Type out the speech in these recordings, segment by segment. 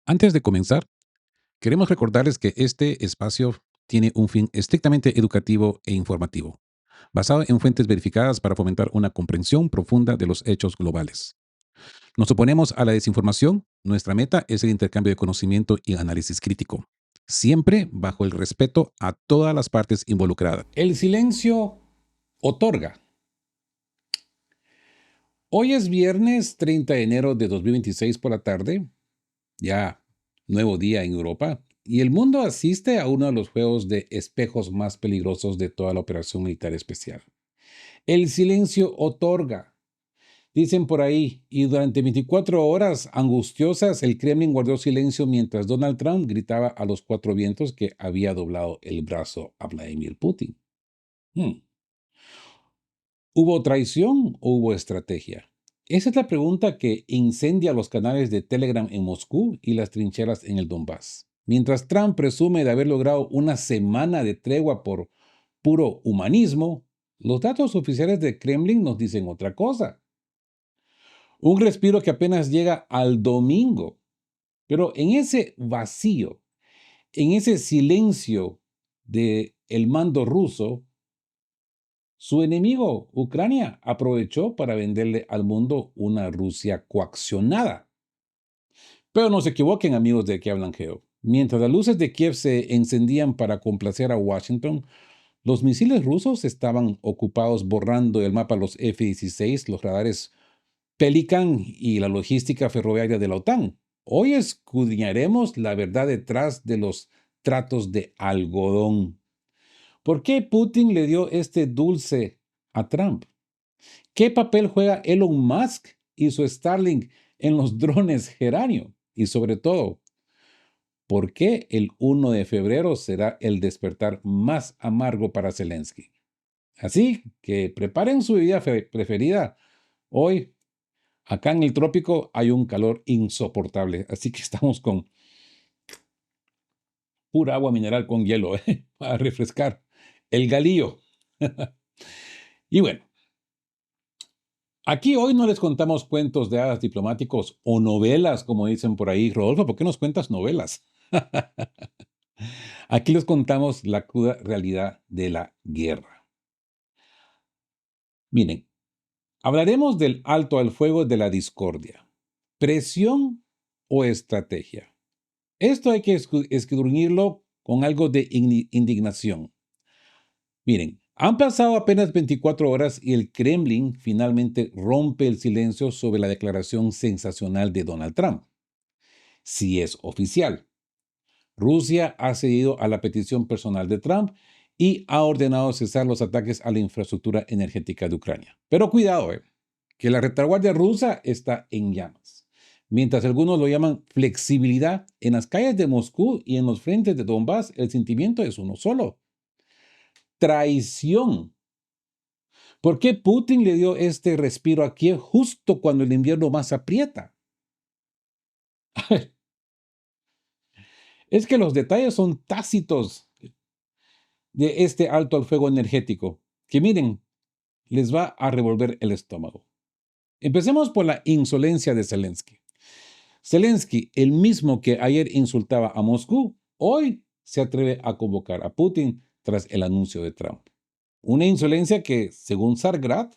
Antes de comenzar, queremos recordarles que este espacio tiene un fin estrictamente educativo e informativo, basado en fuentes verificadas para fomentar una comprensión profunda de los hechos globales. Nos oponemos a la desinformación. Nuestra meta es el intercambio de conocimiento y análisis crítico, siempre bajo el respeto a todas las partes involucradas. El silencio otorga. Hoy es viernes 30 de enero de 2026 por la tarde, ya nuevo día en Europa, y el mundo asiste a uno de los juegos de espejos más peligrosos de toda la operación militar especial. El silencio otorga. Dicen por ahí, y durante 24 horas angustiosas el Kremlin guardó silencio mientras Donald Trump gritaba a los cuatro vientos que había doblado el brazo a Vladimir Putin. Hmm. ¿Hubo traición o hubo estrategia? Esa es la pregunta que incendia los canales de Telegram en Moscú y las trincheras en el Donbass. Mientras Trump presume de haber logrado una semana de tregua por puro humanismo, los datos oficiales de Kremlin nos dicen otra cosa. Un respiro que apenas llega al domingo. Pero en ese vacío, en ese silencio del mando ruso, su enemigo, Ucrania, aprovechó para venderle al mundo una Rusia coaccionada. Pero no se equivoquen, amigos de que hablan geo. Mientras las luces de Kiev se encendían para complacer a Washington, los misiles rusos estaban ocupados borrando del mapa los F-16, los radares Pelican y la logística ferroviaria de la OTAN. Hoy escudriñaremos la verdad detrás de los tratos de algodón. ¿Por qué Putin le dio este dulce a Trump? ¿Qué papel juega Elon Musk y su Starlink en los drones Geranio? Y sobre todo, ¿por qué el 1 de febrero será el despertar más amargo para Zelensky? Así que preparen su bebida preferida. Hoy, acá en el trópico, hay un calor insoportable, así que estamos con pura agua mineral con hielo, para refrescar el galillo. Y bueno, aquí hoy no les contamos cuentos de hadas diplomáticos o novelas, como dicen por ahí. Rodolfo, ¿por qué nos cuentas novelas? Aquí les contamos la cruda realidad de la guerra. Miren, hablaremos del alto al fuego de la discordia. ¿Presión o estrategia? Esto hay que escudriñarlo con algo de indignación. Miren, han pasado apenas 24 horas y el Kremlin finalmente rompe el silencio sobre la declaración sensacional de Donald Trump. Si es oficial, Rusia ha cedido a la petición personal de Trump y ha ordenado cesar los ataques a la infraestructura energética de Ucrania. Pero cuidado, que la retaguardia rusa está en llamas. Mientras algunos lo llaman flexibilidad, en las calles de Moscú y en los frentes de Donbass el sentimiento es uno solo: traición. ¿Por qué Putin le dio este respiro a Kiev justo cuando el invierno más aprieta? Es que los detalles son tácitos de este alto al fuego energético, que miren, les va a revolver el estómago. Empecemos por la insolencia de Zelensky. Zelensky, el mismo que ayer insultaba a Moscú, hoy se atreve a convocar a Putin tras el anuncio de Trump. Una insolencia que, según Sargrad,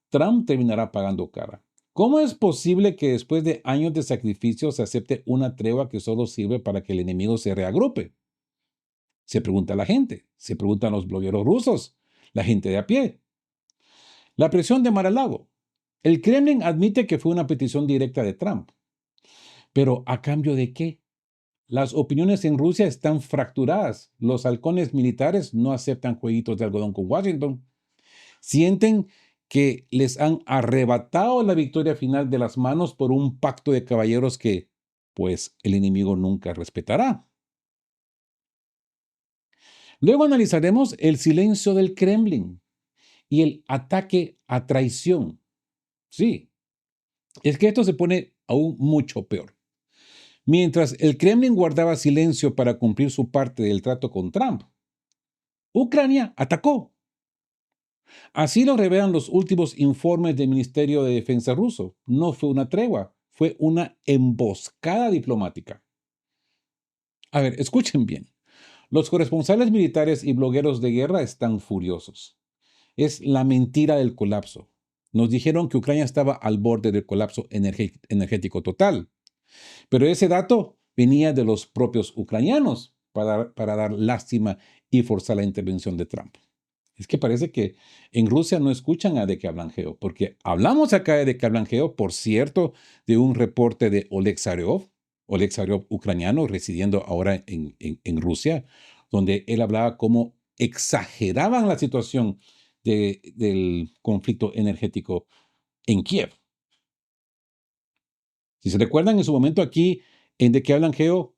Trump terminará pagando cara. ¿Cómo es posible que después de años de sacrificio se acepte una tregua que solo sirve para que el enemigo se reagrupe? Se pregunta la gente, se preguntan los blogueros rusos, la gente de a pie. La presión de Mar-a-Lago. El Kremlin admite que fue una petición directa de Trump. Pero ¿a cambio de qué? Las opiniones en Rusia están fracturadas. Los halcones militares no aceptan jueguitos de algodón con Washington. Sienten que les han arrebatado la victoria final de las manos por un pacto de caballeros que, pues, el enemigo nunca respetará. Luego analizaremos el silencio del Kremlin y el ataque a traición. Sí, es que esto se pone aún mucho peor. Mientras el Kremlin guardaba silencio para cumplir su parte del trato con Trump, Ucrania atacó. Así lo revelan los últimos informes del Ministerio de Defensa ruso. No fue una tregua, fue una emboscada diplomática. A ver, escuchen bien. Los corresponsales militares y blogueros de guerra están furiosos. Es la mentira del colapso. Nos dijeron que Ucrania estaba al borde del colapso energético total, pero ese dato venía de los propios ucranianos para dar lástima y forzar la intervención de Trump. Es que parece que en Rusia no escuchan a De qué hablan Geo, porque hablamos acá de qué hablan Geo, por cierto, de un reporte de Oleg Zaryov ucraniano, residiendo ahora en Rusia, donde él hablaba cómo exageraban la situación del conflicto energético en Kiev. Si se recuerdan, en su momento aquí, en De qué hablan Geo,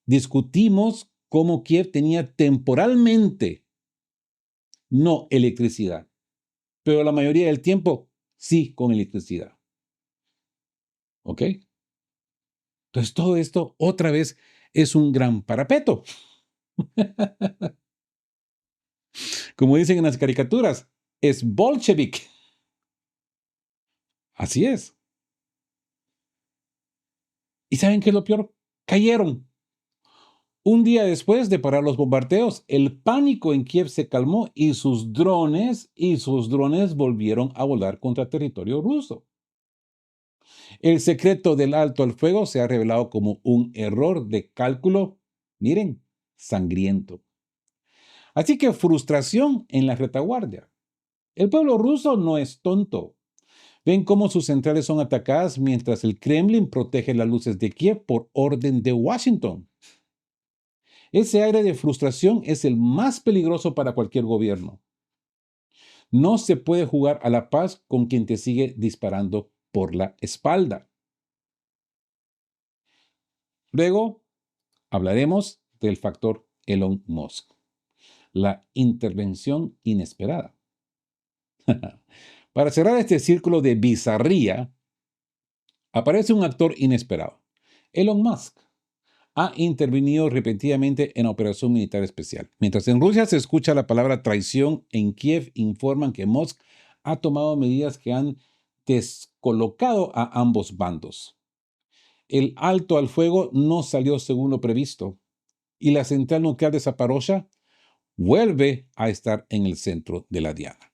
discutimos cómo Kiev tenía temporalmente no electricidad, pero la mayoría del tiempo sí con electricidad. ¿Ok? Entonces todo esto otra vez es un gran parapeto. Como dicen en las caricaturas, es bolchevique. Así es. ¿Y saben qué es lo peor? Cayeron. Un día después de parar los bombardeos, el pánico en Kiev se calmó y sus drones volvieron a volar contra territorio ruso. El secreto del alto al fuego se ha revelado como un error de cálculo, miren, sangriento. Así que frustración en la retaguardia. El pueblo ruso no es tonto. Ven cómo sus centrales son atacadas mientras el Kremlin protege las luces de Kiev por orden de Washington. Ese aire de frustración es el más peligroso para cualquier gobierno. No se puede jugar a la paz con quien te sigue disparando por la espalda. Luego hablaremos del factor Elon Musk, la intervención inesperada. Para cerrar este círculo de bizarría, aparece un actor inesperado. Elon Musk ha intervenido repentinamente en la operación militar especial. Mientras en Rusia se escucha la palabra traición, en Kiev informan que Musk ha tomado medidas que han descolocado a ambos bandos. El alto al fuego no salió según lo previsto y la central nuclear de Zaporozhye vuelve a estar en el centro de la diana.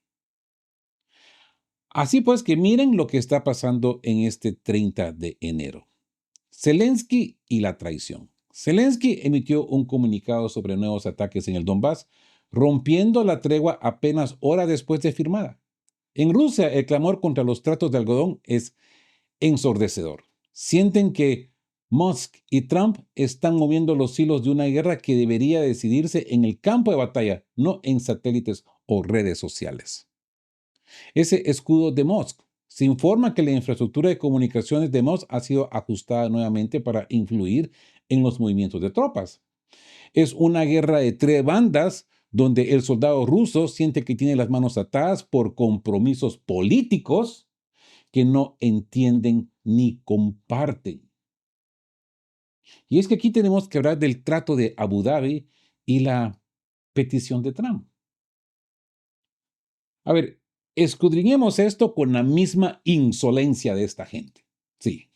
Así pues que miren lo que está pasando en este 30 de enero. Zelensky y la traición. Zelensky emitió un comunicado sobre nuevos ataques en el Donbass, rompiendo la tregua apenas horas después de firmada. En Rusia, el clamor contra los tratos de algodón es ensordecedor. Sienten que Musk y Trump están moviendo los hilos de una guerra que debería decidirse en el campo de batalla, no en satélites o redes sociales. Ese escudo de Musk. Se informa que la infraestructura de comunicaciones de Musk ha sido ajustada nuevamente para influir en los movimientos de tropas. Es una guerra de tres bandas donde el soldado ruso siente que tiene las manos atadas por compromisos políticos que no entienden ni comparten. Y es que aquí tenemos que hablar del trato de Abu Dhabi y la petición de Trump. A ver, escudriñemos esto con la misma insolencia de esta gente. Sí.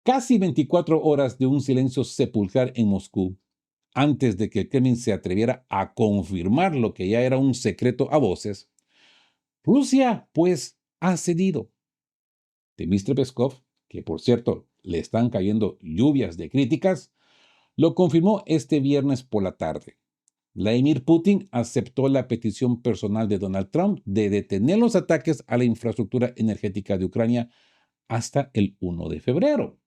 Casi 24 horas de un silencio sepulcral en Moscú antes de que el Kremlin se atreviera a confirmar lo que ya era un secreto a voces. Rusia, pues, ha cedido. Dmitry Peskov, que por cierto le están cayendo lluvias de críticas, lo confirmó este viernes por la tarde. Vladimir Putin aceptó la petición personal de Donald Trump de detener los ataques a la infraestructura energética de Ucrania hasta el 1 de febrero.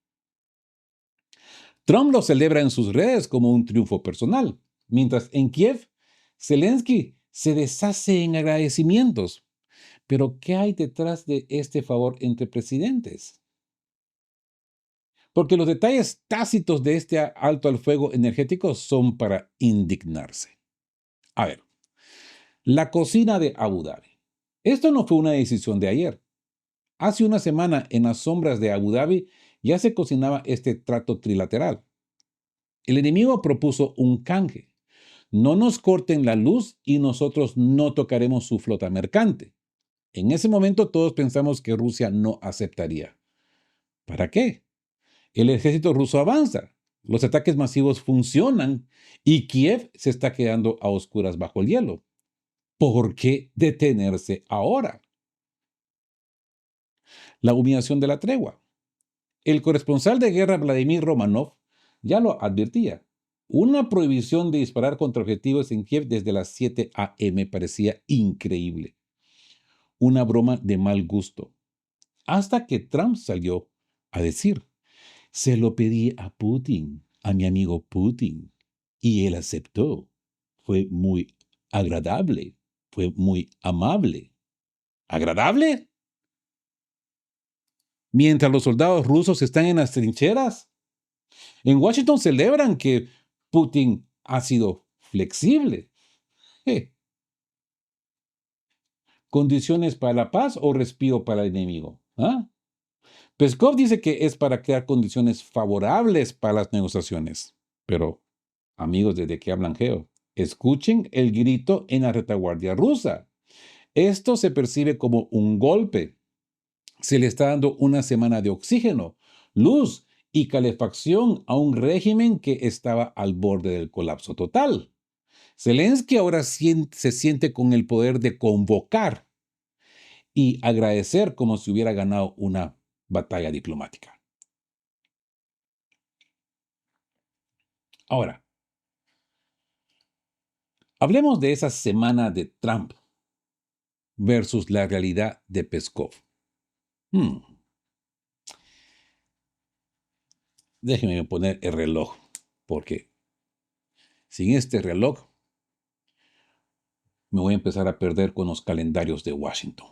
Trump lo celebra en sus redes como un triunfo personal, mientras en Kiev, Zelensky se deshace en agradecimientos. Pero ¿qué hay detrás de este favor entre presidentes? Porque los detalles tácitos de este alto al fuego energético son para indignarse. A ver, la cocina de Abu Dhabi. Esto no fue una decisión de ayer. Hace una semana, en las sombras de Abu Dhabi, ya se cocinaba este trato trilateral. El enemigo propuso un canje. No nos corten la luz y nosotros no tocaremos su flota mercante. En ese momento todos pensamos que Rusia no aceptaría. ¿Para qué? El ejército ruso avanza. Los ataques masivos funcionan y Kiev se está quedando a oscuras bajo el hielo. ¿Por qué detenerse ahora? La humillación de la tregua. El corresponsal de guerra Vladimir Romanov ya lo advertía. Una prohibición de disparar contra objetivos en Kiev desde las 7 a.m. parecía increíble. Una broma de mal gusto. Hasta que Trump salió a decir, se lo pedí a Putin, a mi amigo Putin, y él aceptó. Fue muy agradable, fue muy amable. ¿Agradable? Mientras los soldados rusos están en las trincheras. En Washington celebran que Putin ha sido flexible. Eh, ¿Condiciones para la paz o respiro para el enemigo? ¿Ah? Peskov dice que es para crear condiciones favorables para las negociaciones. Pero, amigos, ¿desde qué hablan Geo? Escuchen el grito en la retaguardia rusa. Esto se percibe como un golpe. Se le está dando una semana de oxígeno, luz y calefacción a un régimen que estaba al borde del colapso total. Zelensky ahora se siente con el poder de convocar y agradecer como si hubiera ganado una batalla diplomática. Ahora, hablemos de esa semana de Trump versus la realidad de Peskov. Déjenme poner el reloj, porque sin este reloj me voy a empezar a perder con los calendarios de Washington.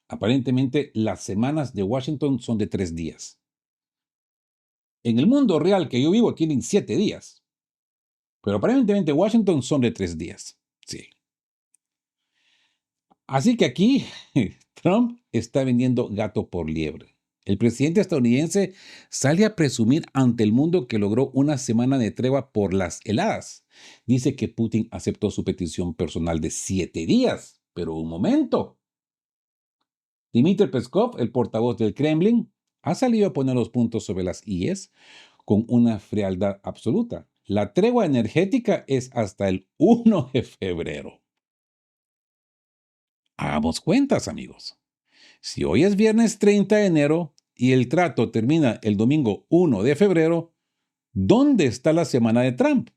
Aparentemente, las semanas de Washington son de 3 días. En el mundo real que yo vivo tienen 7 días. Pero aparentemente Washington son de 3 días. Sí. Así que aquí Trump está vendiendo gato por liebre. El presidente estadounidense sale a presumir ante el mundo que logró una semana de tregua por las heladas. Dice que Putin aceptó su petición personal de 7 días. Pero un momento. Dmitry Peskov, el portavoz del Kremlin, ha salido a poner los puntos sobre las IES con una frialdad absoluta. La tregua energética es hasta el 1 de febrero. Hagamos cuentas, amigos. Si hoy es viernes 30 de enero y el trato termina el domingo 1 de febrero, ¿dónde está la semana de Trump?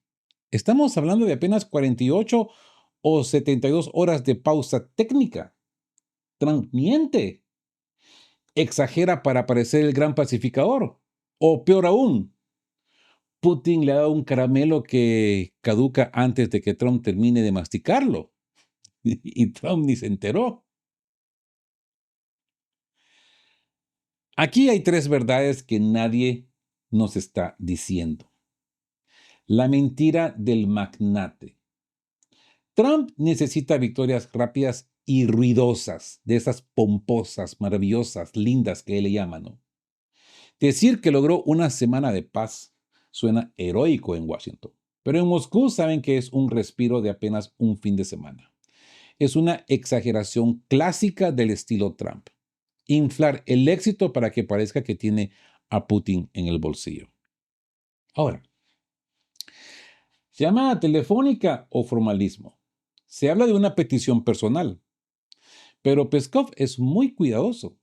Estamos hablando de apenas 48 o 72 horas de pausa técnica. Trump miente. Exagera para parecer el gran pacificador. O peor aún, Putin le ha dado un caramelo que caduca antes de que Trump termine de masticarlo. Y Trump ni se enteró. Aquí hay 3 verdades que nadie nos está diciendo. La mentira del magnate. Trump necesita victorias rápidas y ruidosas, de esas pomposas, maravillosas, lindas que él le llama, ¿no? Decir que logró una semana de paz suena heroico en Washington, pero en Moscú saben que es un respiro de apenas un fin de semana. Es una exageración clásica del estilo Trump. Inflar el éxito para que parezca que tiene a Putin en el bolsillo. Ahora, llamada telefónica o formalismo. Se habla de una petición personal, pero Peskov es muy cuidadoso.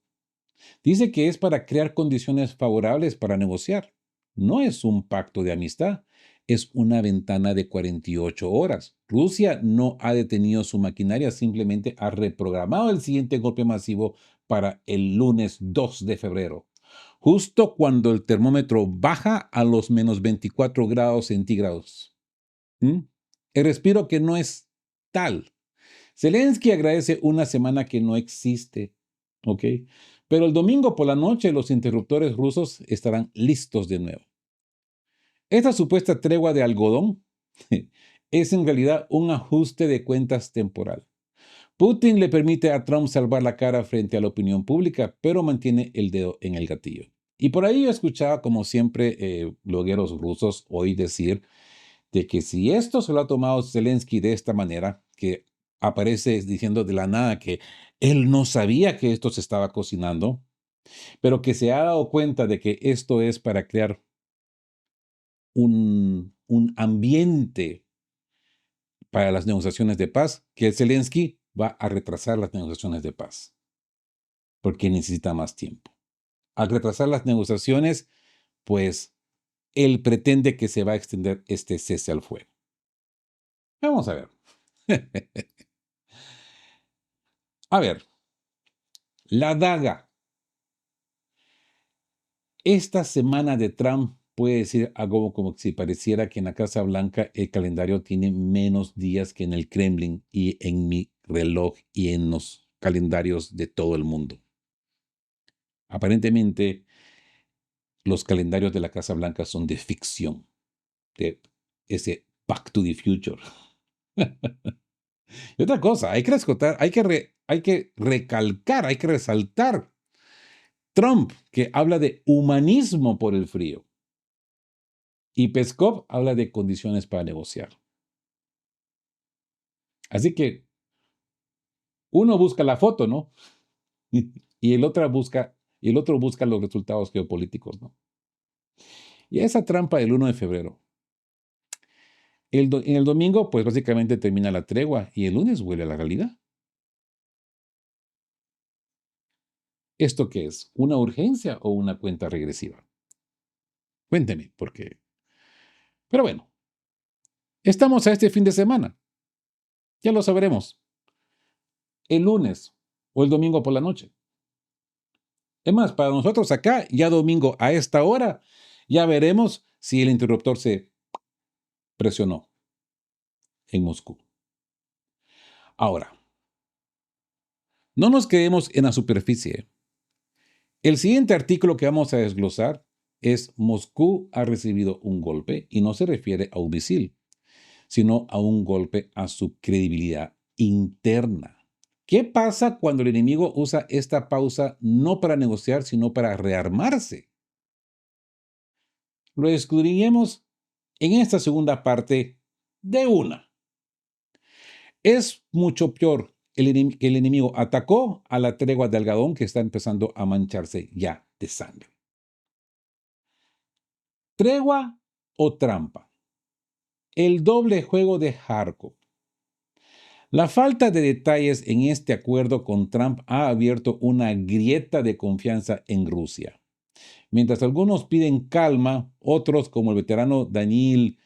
Dice que es para crear condiciones favorables para negociar. No es un pacto de amistad, es una ventana de 48 horas. Rusia no ha detenido su maquinaria, simplemente ha reprogramado el siguiente golpe masivo para el lunes 2 de febrero, justo cuando el termómetro baja a los menos 24 grados centígrados. ¿Mm? El respiro que no es tal. Zelensky agradece una semana que no existe, ¿ok? Pero el domingo por la noche los interruptores rusos estarán listos de nuevo. Esta supuesta tregua de algodón es en realidad un ajuste de cuentas temporal. Putin le permite a Trump salvar la cara frente a la opinión pública, pero mantiene el dedo en el gatillo. Y por ahí yo escuchaba, como siempre, blogueros rusos hoy decir de que si esto se lo ha tomado Zelensky de esta manera, que aparece diciendo de la nada que él no sabía que esto se estaba cocinando, pero que se ha dado cuenta de que esto es para crear un ambiente para las negociaciones de paz, que Zelensky va a retrasar las negociaciones de paz, porque necesita más tiempo. Al retrasar las negociaciones, pues él pretende que se va a extender este cese al fuego. Vamos a ver. A ver, la daga. Esta semana de Trump puede decir algo como si pareciera que en la Casa Blanca el calendario tiene menos días que en el Kremlin y en mi reloj y en los calendarios de todo el mundo. Aparentemente, los calendarios de la Casa Blanca son de ficción, de ese Back to the Future. Y otra cosa, hay que rescatar, hay que recalcar, hay que resaltar Trump, que habla de humanismo por el frío, y Peskov habla de condiciones para negociar. Así que uno busca la foto, ¿no? Y el otro busca los resultados geopolíticos, ¿no? Y esa trampa del 1 de febrero. En el domingo, pues básicamente termina la tregua y el lunes vuelve a la realidad. ¿Esto qué es? ¿Una urgencia o una cuenta regresiva? Cuénteme, por qué. Pero bueno, estamos a este fin de semana. Ya lo sabremos. El lunes o el domingo por la noche. Es más, para nosotros acá, ya domingo a esta hora, ya veremos si el interruptor se presionó en Moscú. Ahora, no nos quedemos en la superficie. El siguiente artículo que vamos a desglosar es Moscú ha recibido un golpe y no se refiere a un misil, sino a un golpe a su credibilidad interna. ¿Qué pasa cuando el enemigo usa esta pausa no para negociar, sino para rearmarse? Lo descubriremos en esta segunda parte de una. Es mucho peor que el enemigo atacó a la tregua de algodón que está empezando a mancharse ya de sangre. ¿Tregua o trampa? El doble juego de Kharkov. La falta de detalles en este acuerdo con Trump ha abierto una grieta de confianza en Rusia. Mientras algunos piden calma, otros, como el veterano Daniil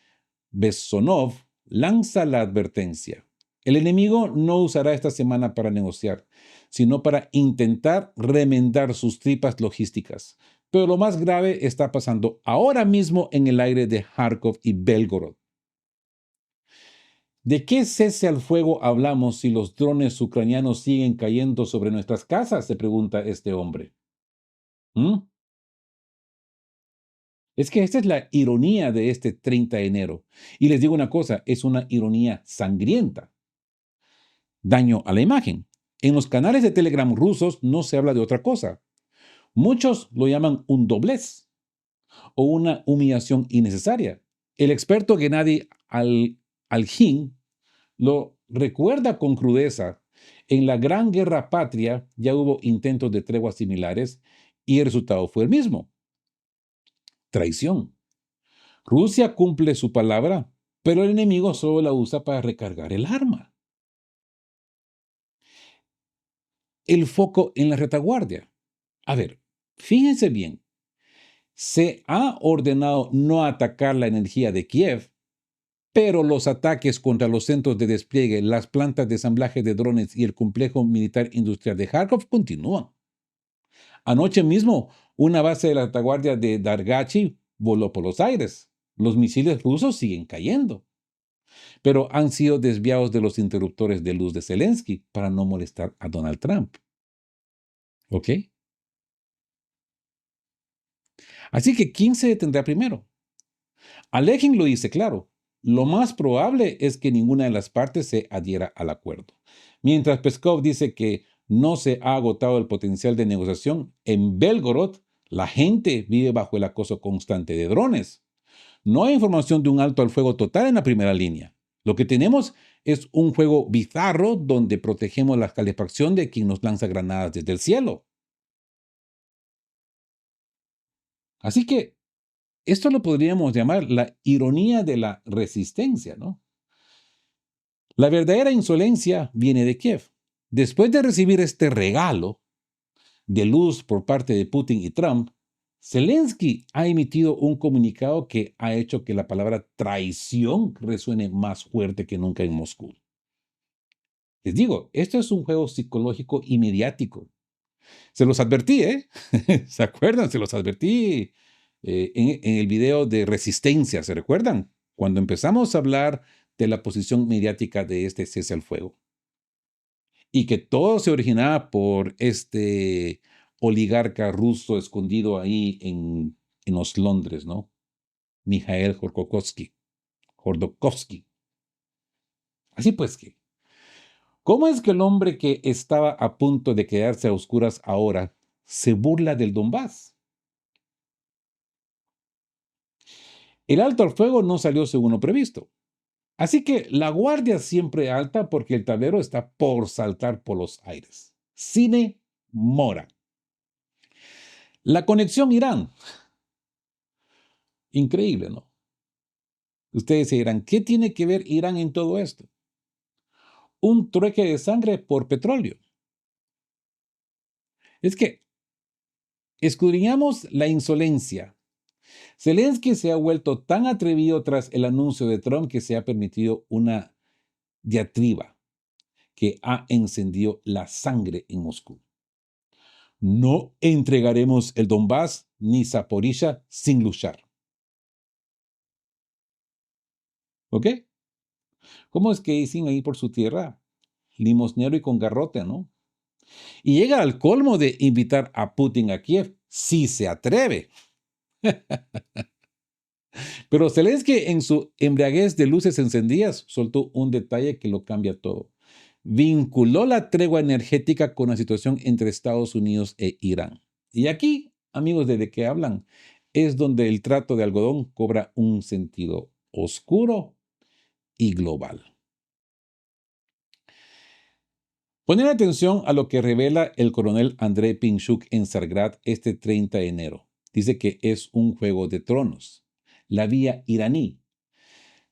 Bessonov, lanza la advertencia. El enemigo no usará esta semana para negociar, sino para intentar remendar sus tripas logísticas. Pero lo más grave está pasando ahora mismo en el aire de Kharkov y Belgorod. ¿De qué cese al fuego hablamos si los drones ucranianos siguen cayendo sobre nuestras casas?, se pregunta este hombre. ¿Mm? Es que esta es la ironía de este 30 de enero. Y les digo una cosa, es una ironía sangrienta. Daño a la imagen. En los canales de Telegram rusos no se habla de otra cosa. Muchos lo llaman un doblez o una humillación innecesaria. El experto Gennady Alhin lo recuerda con crudeza. En la Gran Guerra Patria ya hubo intentos de treguas similares y el resultado fue el mismo. Traición. Rusia cumple su palabra, pero el enemigo solo la usa para recargar el arma. El foco en la retaguardia. A ver, fíjense bien. Se ha ordenado no atacar la energía de Kiev, pero los ataques contra los centros de despliegue, las plantas de ensamblaje de drones y el complejo militar industrial de Kharkov continúan. Anoche mismo, una base de la retaguardia de Dargachi voló por los aires. Los misiles rusos siguen cayendo, pero han sido desviados de los interruptores de luz de Zelensky para no molestar a Donald Trump. ¿Ok? Así que, ¿quién se detendrá primero? Alejin lo dice claro. Lo más probable es que ninguna de las partes se adhiera al acuerdo. Mientras Peskov dice que no se ha agotado el potencial de negociación, en Belgorod la gente vive bajo el acoso constante de drones. No hay información de un alto al fuego total en la primera línea. Lo que tenemos es un juego bizarro donde protegemos la calefacción de quien nos lanza granadas desde el cielo. Así que Esto lo podríamos llamar la ironía de la resistencia, ¿no? La verdadera insolencia viene de Kiev. Después de recibir este regalo de luz por parte de Putin y Trump, Zelensky ha emitido un comunicado que ha hecho que la palabra traición resuene más fuerte que nunca en Moscú. Les digo, esto es un juego psicológico y mediático. Se los advertí, ¿eh? ¿Se acuerdan? Se los advertí en el video de Resistencia, ¿se recuerdan? Cuando empezamos a hablar de la posición mediática de este cese al fuego. Y que todo se originaba por este oligarca ruso escondido ahí en los Londres, ¿no? Mikhail Khodorkovsky. Así pues que, ¿cómo es que el hombre que estaba a punto de quedarse a oscuras ahora se burla del Donbass? El alto al fuego no salió según lo previsto. Así que la guardia siempre alta porque el tablero está por saltar por los aires. Cine Mora. La conexión Irán. Increíble, ¿no? Ustedes se dirán, ¿qué tiene que ver Irán en todo esto? Un trueque de sangre por petróleo. Es que escudriñamos la insolencia. Zelensky se ha vuelto tan atrevido tras el anuncio de Trump que se ha permitido una diatriba que ha encendido la sangre en Moscú. No entregaremos el Donbass ni Zaporizhia sin luchar. ¿Ok? ¿Cómo es que dicen ahí por su tierra? Limosnero y con garrote, ¿no? Y llega al colmo de invitar a Putin a Kiev, si se atreve. Pero Zelensky, en su embriaguez de luces encendidas, soltó un detalle que lo cambia todo. Vinculó la tregua energética con la situación entre Estados Unidos e Irán. Y aquí, amigos, ¿de qué hablan? Es donde el trato de algodón cobra un sentido oscuro y global. Poner atención a lo que revela el coronel Andrei Pinchuk en Sargrad este 30 de enero. Dice que es un juego de tronos. La vía iraní.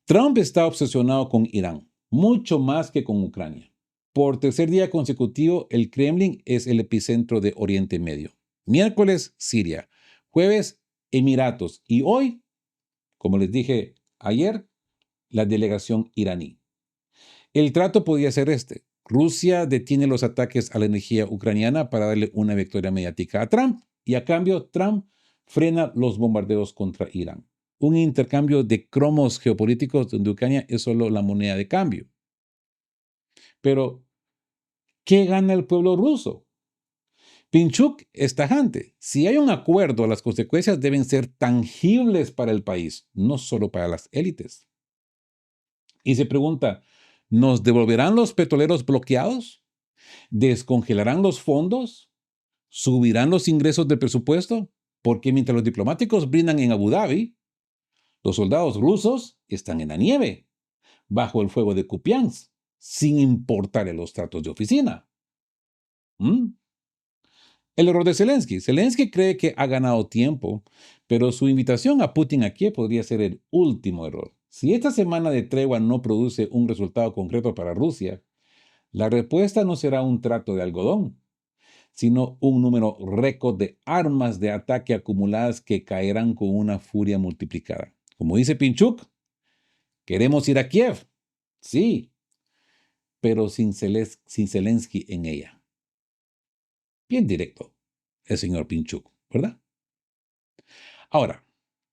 Trump está obsesionado con Irán, mucho más que con Ucrania. Por tercer día consecutivo, el Kremlin es el epicentro de Oriente Medio. Miércoles, Siria. Jueves, Emiratos. Y hoy, como les dije ayer, la delegación iraní. El trato podía ser este. Rusia detiene los ataques a la energía ucraniana para darle una victoria mediática a Trump y a cambio Trump frena los bombardeos contra Irán. Un intercambio de cromos geopolíticos donde Ucrania es solo la moneda de cambio. Pero, ¿qué gana el pueblo ruso? Pinchuk es tajante. Si hay un acuerdo, las consecuencias deben ser tangibles para el país, no solo para las élites. Y se pregunta, ¿nos devolverán los petroleros bloqueados? ¿Descongelarán los fondos? ¿Subirán los ingresos del presupuesto? Porque mientras los diplomáticos brindan en Abu Dhabi, los soldados rusos están en la nieve, bajo el fuego de Kupiansk, sin importar los tratos de oficina. ¿Mm? El error de Zelensky. Zelensky cree que ha ganado tiempo, pero su invitación a Putin aquí podría ser el último error. Si esta semana de tregua no produce un resultado concreto para Rusia, la respuesta no será un trato de algodón, sino un número récord de armas de ataque acumuladas que caerán con una furia multiplicada. Como dice Pinchuk, queremos ir a Kiev, sí, pero sin Zelensky en ella. Bien directo el señor Pinchuk, ¿verdad? Ahora,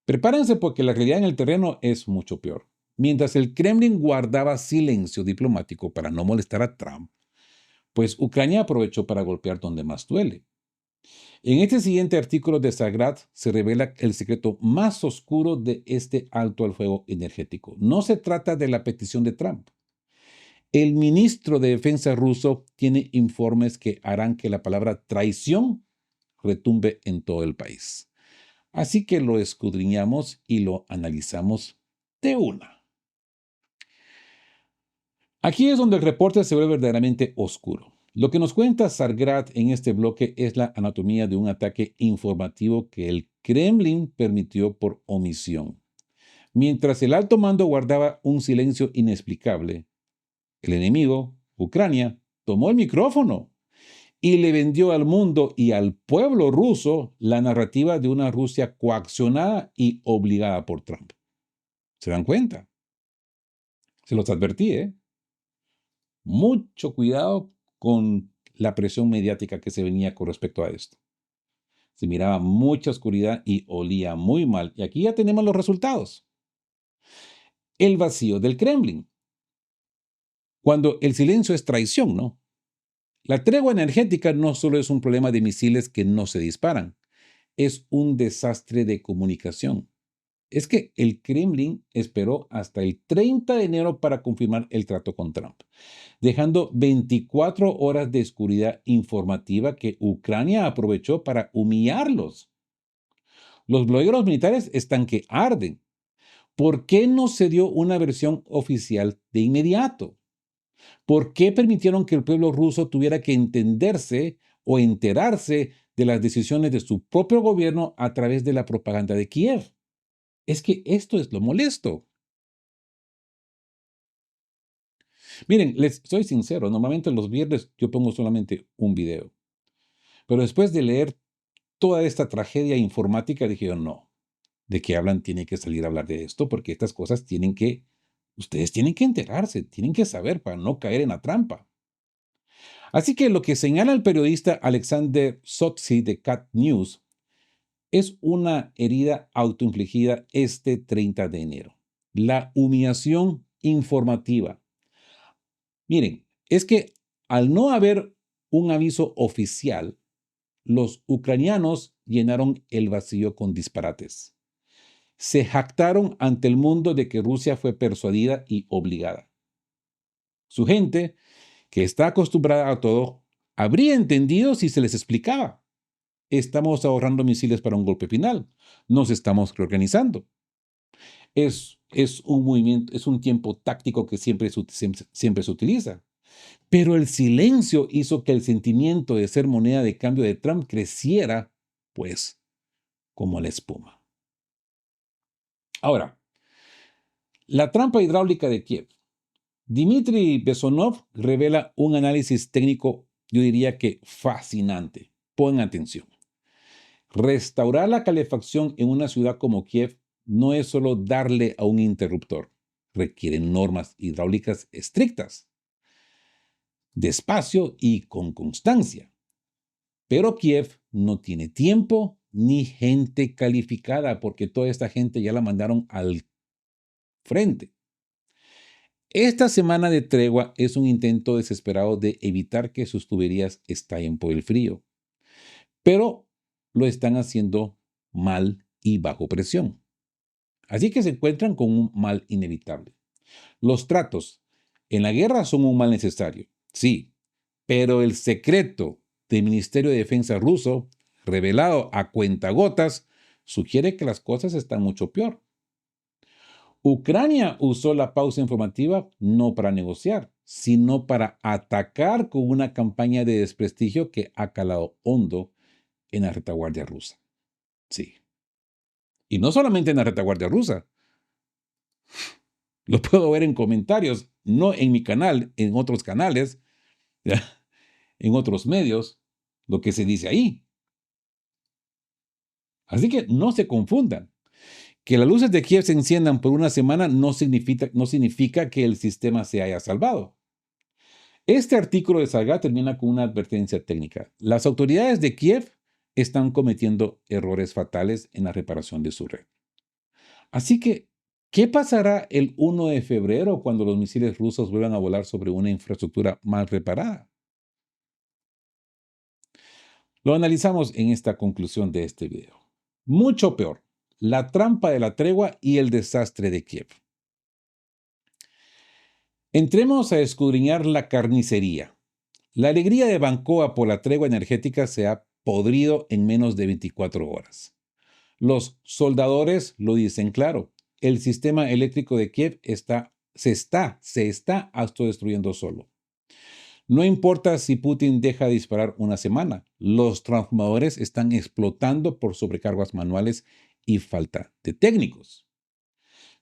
prepárense porque la realidad en el terreno es mucho peor. Mientras el Kremlin guardaba silencio diplomático para no molestar a Trump, pues Ucrania aprovechó para golpear donde más duele. En este siguiente artículo de Sagrad se revela el secreto más oscuro de este alto al fuego energético. No se trata de la petición de Trump. El ministro de Defensa ruso tiene informes que harán que la palabra traición retumbe en todo el país. Así que lo escudriñamos y lo analizamos de una. Aquí es donde el reporte se ve verdaderamente oscuro. Lo que nos cuenta Sargrad en este bloque es la anatomía de un ataque informativo que el Kremlin permitió por omisión. Mientras el alto mando guardaba un silencio inexplicable, el enemigo, Ucrania, tomó el micrófono y le vendió al mundo y al pueblo ruso la narrativa de una Rusia coaccionada y obligada por Trump. ¿Se dan cuenta? Se los advertí, ¿eh? Mucho cuidado con la presión mediática que se venía con respecto a esto. Se miraba mucha oscuridad y olía muy mal. Y aquí ya tenemos los resultados. El vacío del Kremlin. Cuando el silencio es traición, ¿no? La tregua energética no solo es un problema de misiles que no se disparan, es un desastre de comunicación. Es que el Kremlin esperó hasta el 30 de enero para confirmar el trato con Trump, dejando 24 horas de oscuridad informativa que Ucrania aprovechó para humillarlos. Los blogueros militares están que arden. ¿Por qué no se dio una versión oficial de inmediato? ¿Por qué permitieron que el pueblo ruso tuviera que entenderse o enterarse de las decisiones de su propio gobierno a través de la propaganda de Kiev? Es que esto es lo molesto. Miren, les soy sincero, normalmente los viernes yo pongo solamente un video, pero después de leer toda esta tragedia informática dije yo, no, ¿de qué hablan? Tiene que salir a hablar de esto porque estas cosas ustedes tienen que enterarse, tienen que saber para no caer en la trampa. Así que lo que señala el periodista Alexander Sotsy de Cat News es una herida autoinfligida este 30 de enero. La humillación informativa. Miren, es que al no haber un aviso oficial, los ucranianos llenaron el vacío con disparates. Se jactaron ante el mundo de que Rusia fue persuadida y obligada. Su gente, que está acostumbrada a todo, habría entendido si se les explicaba. Estamos ahorrando misiles para un golpe final. Nos estamos reorganizando. Es un movimiento, es un tiempo táctico que siempre se utiliza. Pero el silencio hizo que el sentimiento de ser moneda de cambio de Trump creciera, pues, como la espuma. Ahora, la trampa hidráulica de Kiev. Dmitry Besonov revela un análisis técnico, yo diría que fascinante. Pon atención. Restaurar la calefacción en una ciudad como Kiev no es solo darle a un interruptor. Requieren normas hidráulicas estrictas, despacio y con constancia. Pero Kiev no tiene tiempo ni gente calificada porque toda esta gente ya la mandaron al frente. Esta semana de tregua es un intento desesperado de evitar que sus tuberías estallen por el frío, pero lo están haciendo mal y bajo presión. Así que se encuentran con un mal inevitable. Los tratos en la guerra son un mal necesario, sí, pero el secreto del Ministerio de Defensa ruso, revelado a cuentagotas, sugiere que las cosas están mucho peor. Ucrania usó la pausa informativa no para negociar, sino para atacar con una campaña de desprestigio que ha calado hondo en la retaguardia rusa. Sí. Y no solamente en la retaguardia rusa. Lo puedo ver en comentarios, no en mi canal, en otros canales, ¿ya? En otros medios, lo que se dice ahí. Así que no se confundan. Que las luces de Kiev se enciendan por una semana no significa que el sistema se haya salvado. Este artículo de Salga termina con una advertencia técnica. Las autoridades de Kiev están cometiendo errores fatales en la reparación de su red. Así que, ¿qué pasará el 1 de febrero cuando los misiles rusos vuelvan a volar sobre una infraestructura mal reparada? Lo analizamos en esta conclusión de este video. Mucho peor, la trampa de la tregua y el desastre de Kiev. Entremos a escudriñar la carnicería. La alegría de Bancoa por la tregua energética se ha podrido en menos de 24 horas. Los soldadores lo dicen claro. El sistema eléctrico de Kiev se está autodestruyendo solo. No importa si Putin deja de disparar una semana, los transformadores están explotando por sobrecargas manuales y falta de técnicos.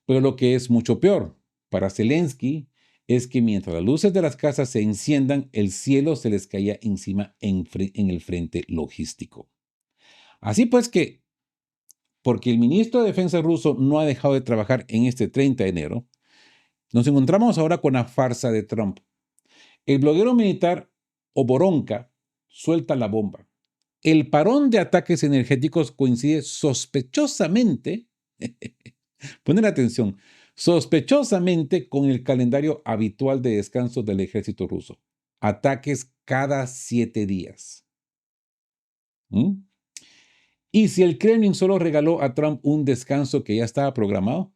Pero lo que es mucho peor para Zelensky es que mientras las luces de las casas se enciendan, el cielo se les caía encima en el frente logístico. Así pues que, porque el ministro de Defensa ruso no ha dejado de trabajar en este 30 de enero, nos encontramos ahora con la farsa de Trump. El bloguero militar Oboronka suelta la bomba. El parón de ataques energéticos coincide sospechosamente, poner atención, sospechosamente con el calendario habitual de descanso del ejército ruso. Ataques cada 7 días. ¿Mm? ¿Y si el Kremlin solo regaló a Trump un descanso que ya estaba programado?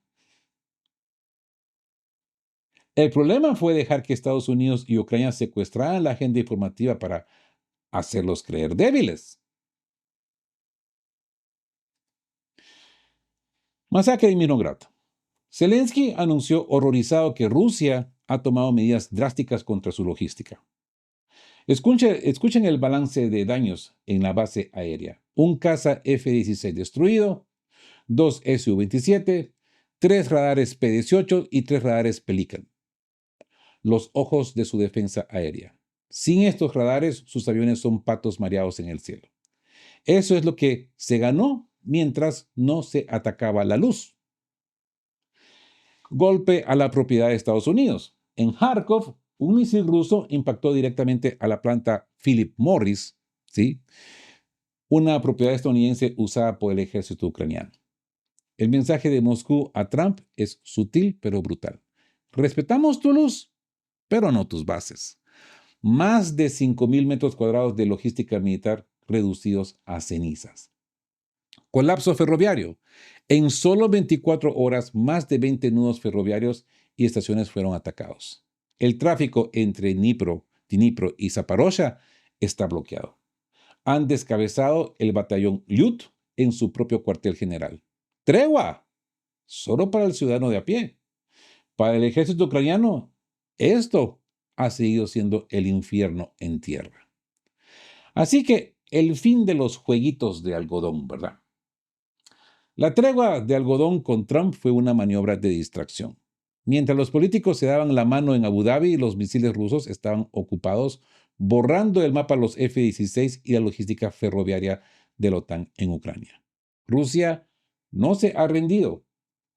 El problema fue dejar que Estados Unidos y Ucrania secuestraran la agenda informativa para hacerlos creer débiles. Masacre de Mirograd. Zelensky anunció horrorizado que Rusia ha tomado medidas drásticas contra su logística. Escuchen el balance de daños en la base aérea. Un caza F-16 destruido, 2 Su-27, 3 radares P-18 y 3 radares Pelican. Los ojos de su defensa aérea. Sin estos radares, sus aviones son patos mareados en el cielo. Eso es lo que se ganó mientras no se atacaba la luz. Golpe a la propiedad de Estados Unidos. En Kharkov, un misil ruso impactó directamente a la planta Philip Morris, ¿sí? Una propiedad estadounidense usada por el ejército ucraniano. El mensaje de Moscú a Trump es sutil pero brutal. Respetamos tu luz, pero no tus bases. Más de 5,000 metros cuadrados de logística militar reducidos a cenizas. Colapso ferroviario. En solo 24 horas, más de 20 nudos ferroviarios y estaciones fueron atacados. El tráfico entre Dnipro y Zaporozhia está bloqueado. Han descabezado el batallón Lyut en su propio cuartel general. ¡Tregua! Solo para el ciudadano de a pie. Para el ejército ucraniano, esto ha seguido siendo el infierno en tierra. Así que el fin de los jueguitos de algodón, ¿verdad? La tregua de algodón con Trump fue una maniobra de distracción. Mientras los políticos se daban la mano en Abu Dhabi, los misiles rusos estaban ocupados borrando del mapa los F-16 y la logística ferroviaria de la OTAN en Ucrania. Rusia no se ha rendido,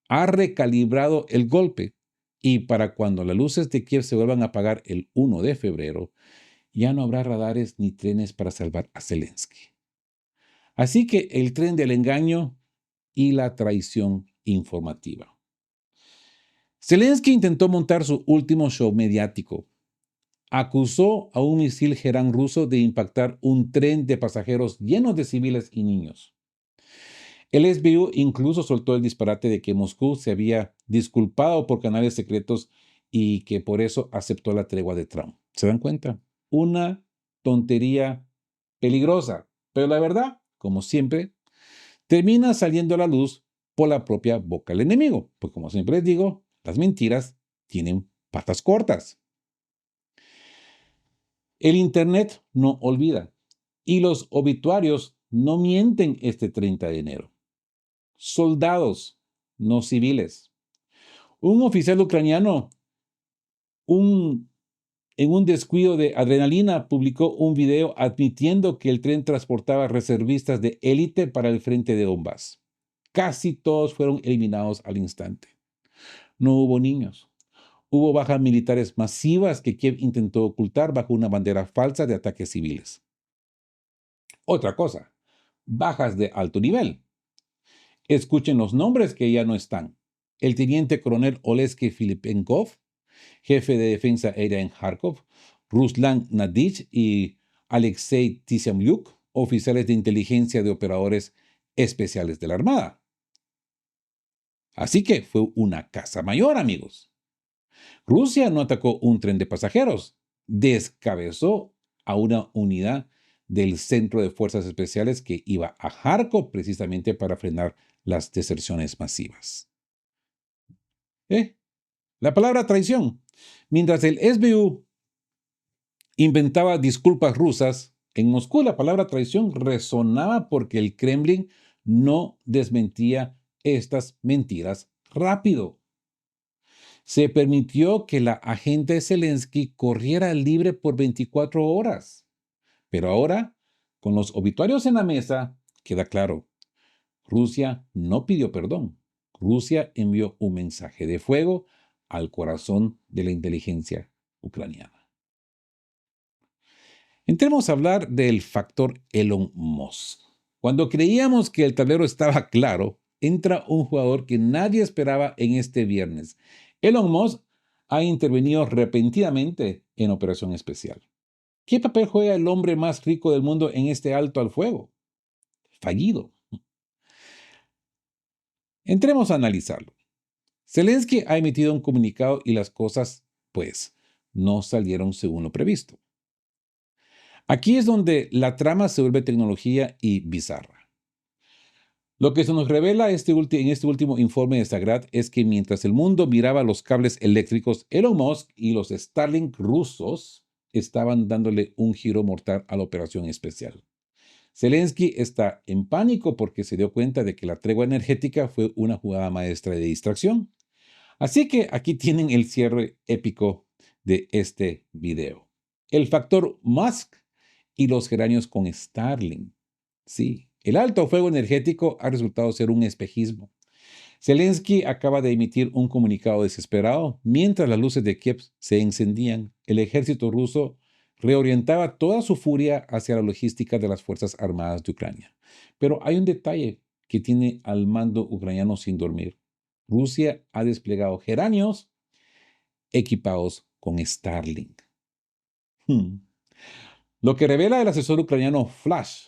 ha recalibrado el golpe y para cuando las luces de Kiev se vuelvan a apagar el 1 de febrero, ya no habrá radares ni trenes para salvar a Zelensky. Así que el tren del engaño y la traición informativa. Zelensky intentó montar su último show mediático. Acusó a un misil Gerán ruso de impactar un tren de pasajeros lleno de civiles y niños. El SBU incluso soltó el disparate de que Moscú se había disculpado por canales secretos y que por eso aceptó la tregua de Trump. ¿Se dan cuenta? Una tontería peligrosa. Pero la verdad, como siempre, termina saliendo a la luz por la propia boca del enemigo. Pues como siempre les digo, las mentiras tienen patas cortas. El Internet no olvida y los obituarios no mienten este 30 de enero. Soldados, no civiles. Un oficial ucraniano, en un descuido de adrenalina, publicó un video admitiendo que el tren transportaba reservistas de élite para el frente de Donbass. Casi todos fueron eliminados al instante. No hubo niños. Hubo bajas militares masivas que Kiev intentó ocultar bajo una bandera falsa de ataques civiles. Otra cosa, bajas de alto nivel. Escuchen los nombres que ya no están. El teniente coronel Oleski Filipenkov, jefe de defensa aérea en Kharkov, Ruslan Nadich y Alexei Tisyamyuk, oficiales de inteligencia de operadores especiales de la Armada. Así que fue una caza mayor, amigos. Rusia no atacó un tren de pasajeros, descabezó a una unidad del Centro de Fuerzas Especiales que iba a Kharkov precisamente para frenar las deserciones masivas. La palabra traición. Mientras el SBU inventaba disculpas rusas, en Moscú la palabra traición resonaba porque el Kremlin no desmentía estas mentiras rápido. Se permitió que la agente Zelensky corriera libre por 24 horas. Pero ahora, con los obituarios en la mesa, queda claro, Rusia no pidió perdón. Rusia envió un mensaje de fuego al corazón de la inteligencia ucraniana. Entremos a hablar del factor Elon Musk. Cuando creíamos que el tablero estaba claro, entra un jugador que nadie esperaba en este viernes. Elon Musk ha intervenido repentinamente en Operación Especial. ¿Qué papel juega el hombre más rico del mundo en este alto al fuego? Fallido. Entremos a analizarlo. Zelensky ha emitido un comunicado y las cosas, pues, no salieron según lo previsto. Aquí es donde la trama se vuelve tecnología y bizarra. Lo que se nos revela en este último informe de Sagrad es que mientras el mundo miraba los cables eléctricos, Elon Musk y los Starlink rusos estaban dándole un giro mortal a la operación especial. Zelensky está en pánico porque se dio cuenta de que la tregua energética fue una jugada maestra de distracción. Así que aquí tienen el cierre épico de este video. El factor Musk y los geranios con Starlink. Sí, el alto fuego energético ha resultado ser un espejismo. Zelensky acaba de emitir un comunicado desesperado. Mientras las luces de Kiev se encendían, el ejército ruso reorientaba toda su furia hacia la logística de las Fuerzas Armadas de Ucrania. Pero hay un detalle que tiene al mando ucraniano sin dormir. Rusia ha desplegado geranios equipados con Starlink. Lo que revela el asesor ucraniano Flash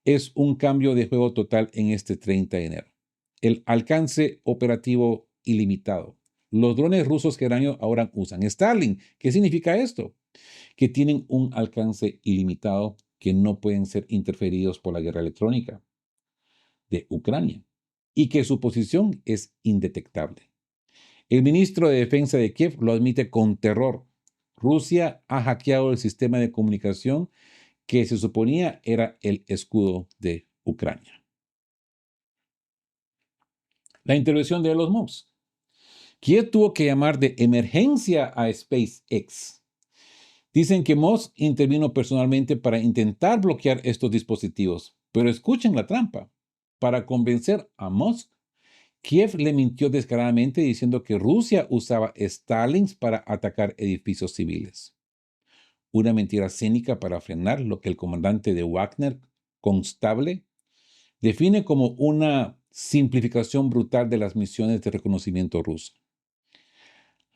es un cambio de juego total en este 30 de enero. El alcance operativo ilimitado. Los drones rusos geranio ahora usan Starlink. ¿Qué significa esto? Que tienen un alcance ilimitado que no pueden ser interferidos por la guerra electrónica de Ucrania y que su posición es indetectable. El ministro de Defensa de Kiev lo admite con terror. Rusia ha hackeado el sistema de comunicación que se suponía era el escudo de Ucrania. La intervención de los Musk. Kiev tuvo que llamar de emergencia a SpaceX. Dicen que Musk intervino personalmente para intentar bloquear estos dispositivos, pero escuchen la trampa. Para convencer a Musk, Kiev le mintió descaradamente diciendo que Rusia usaba Starlink para atacar edificios civiles. Una mentira cínica para frenar lo que el comandante de Wagner, Constable, define como una simplificación brutal de las misiones de reconocimiento ruso.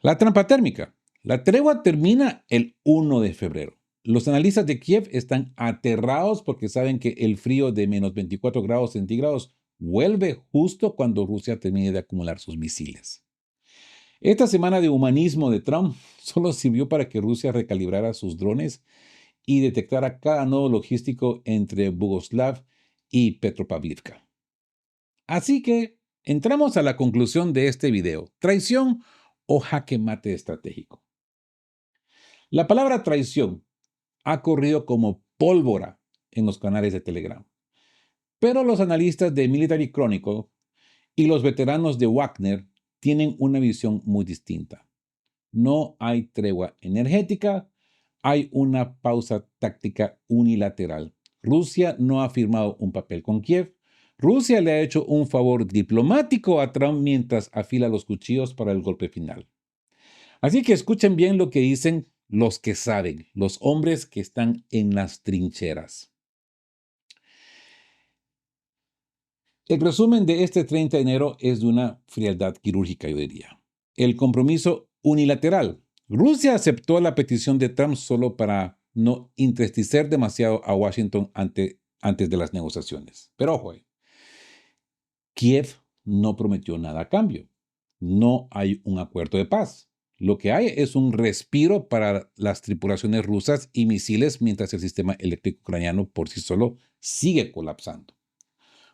La trampa térmica. La tregua termina el 1 de febrero. Los analistas de Kiev están aterrados porque saben que el frío de menos 24 grados centígrados vuelve justo cuando Rusia termine de acumular sus misiles. Esta semana de humanismo de Trump solo sirvió para que Rusia recalibrara sus drones y detectara cada nodo logístico entre Bogoslav y Petropavlivka. Así que entramos a la conclusión de este video. ¿Traición o jaque mate estratégico? La palabra traición ha corrido como pólvora en los canales de Telegram. Pero los analistas de Military Chronicle y los veteranos de Wagner tienen una visión muy distinta. No hay tregua energética, hay una pausa táctica unilateral. Rusia no ha firmado un papel con Kiev. Rusia le ha hecho un favor diplomático a Trump mientras afila los cuchillos para el golpe final. Así que escuchen bien lo que dicen los que saben, los hombres que están en las trincheras. El resumen de este 30 de enero es de una frialdad quirúrgica, yo diría. El compromiso unilateral. Rusia aceptó la petición de Trump solo para no entristecer demasiado a Washington antes de las negociaciones. Pero ojo, Kiev no prometió nada a cambio. No hay un acuerdo de paz. Lo que hay es un respiro para las tripulaciones rusas y misiles mientras el sistema eléctrico ucraniano por sí solo sigue colapsando.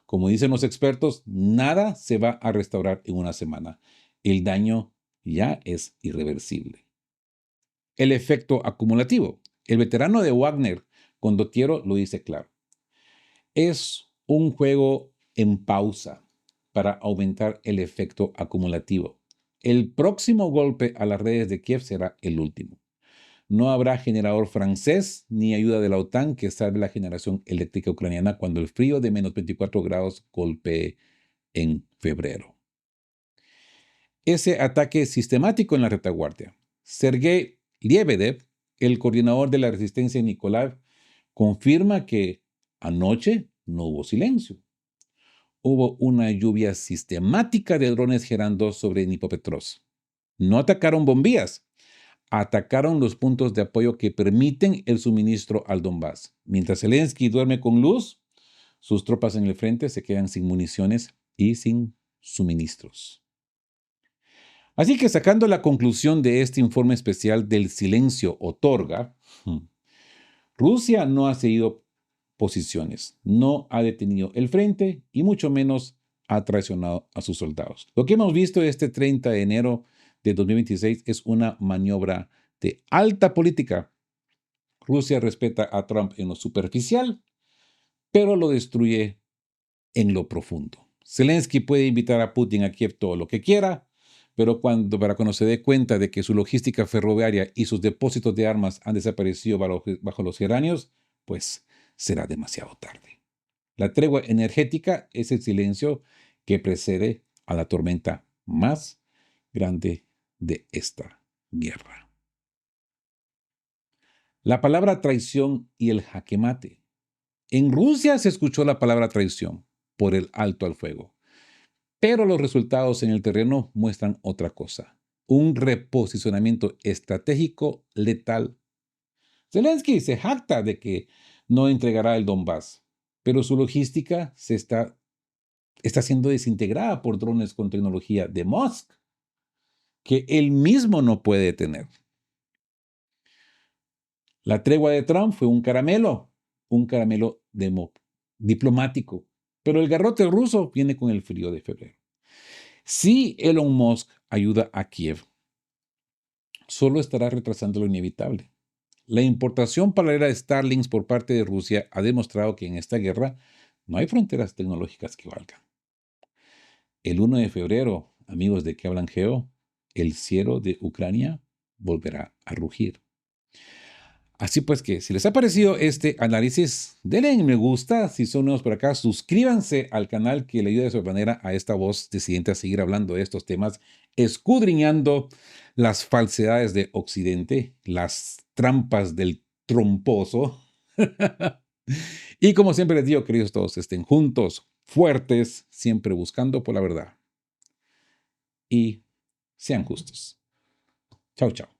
Como dicen los expertos, nada se va a restaurar en una semana. El daño ya es irreversible. El efecto acumulativo. El veterano de Wagner, Condottiero, lo dice claro. Es un juego en pausa para aumentar el efecto acumulativo. El próximo golpe a las redes de Kiev será el último. No habrá generador francés ni ayuda de la OTAN que salve la generación eléctrica ucraniana cuando el frío de menos 24 grados golpee en febrero. Ese ataque sistemático en la retaguardia. Sergei Liebedev, el coordinador de la resistencia en Nikolaev, confirma que anoche no hubo silencio. Hubo una lluvia sistemática de drones girando sobre Dnipropetrovsk. No atacaron bombillas, atacaron los puntos de apoyo que permiten el suministro al Donbass. Mientras Zelensky duerme con luz, sus tropas en el frente se quedan sin municiones y sin suministros. Así que sacando la conclusión de este informe especial del silencio otorga, Rusia no ha cedido posiciones, no ha detenido el frente y mucho menos ha traicionado a sus soldados. Lo que hemos visto este 30 de enero de 2026 es una maniobra de alta política. Rusia respeta a Trump en lo superficial, pero lo destruye en lo profundo. Zelensky puede invitar a Putin a Kiev todo lo que quiera, pero para cuando se dé cuenta de que su logística ferroviaria y sus depósitos de armas han desaparecido bajo los geranios, pues será demasiado tarde. La tregua energética es el silencio que precede a la tormenta más grande de esta guerra. La palabra traición y el jaque mate. En Rusia se escuchó la palabra traición por el alto al fuego, pero los resultados en el terreno muestran otra cosa, un reposicionamiento estratégico letal. Zelensky se jacta de que no entregará el Donbass, pero su logística está siendo desintegrada por drones con tecnología de Musk, que él mismo no puede detener. La tregua de Trump fue un caramelo diplomático, pero el garrote ruso viene con el frío de febrero. Si Elon Musk ayuda a Kiev, solo estará retrasando lo inevitable. La importación paralela de Starlink por parte de Rusia ha demostrado que en esta guerra no hay fronteras tecnológicas que valgan. El 1 de febrero, amigos de Que Hablan Geo, el cielo de Ucrania volverá a rugir. Así pues que, si les ha parecido este análisis, denle me gusta. Si son nuevos por acá, suscríbanse al canal que le ayude de sobremanera a esta voz decidente a seguir hablando de estos temas, escudriñando las falsedades de Occidente, las trampas del tromposo. Y como siempre les digo, queridos todos, estén juntos, fuertes, siempre buscando por la verdad. Y sean justos. Chao, chao.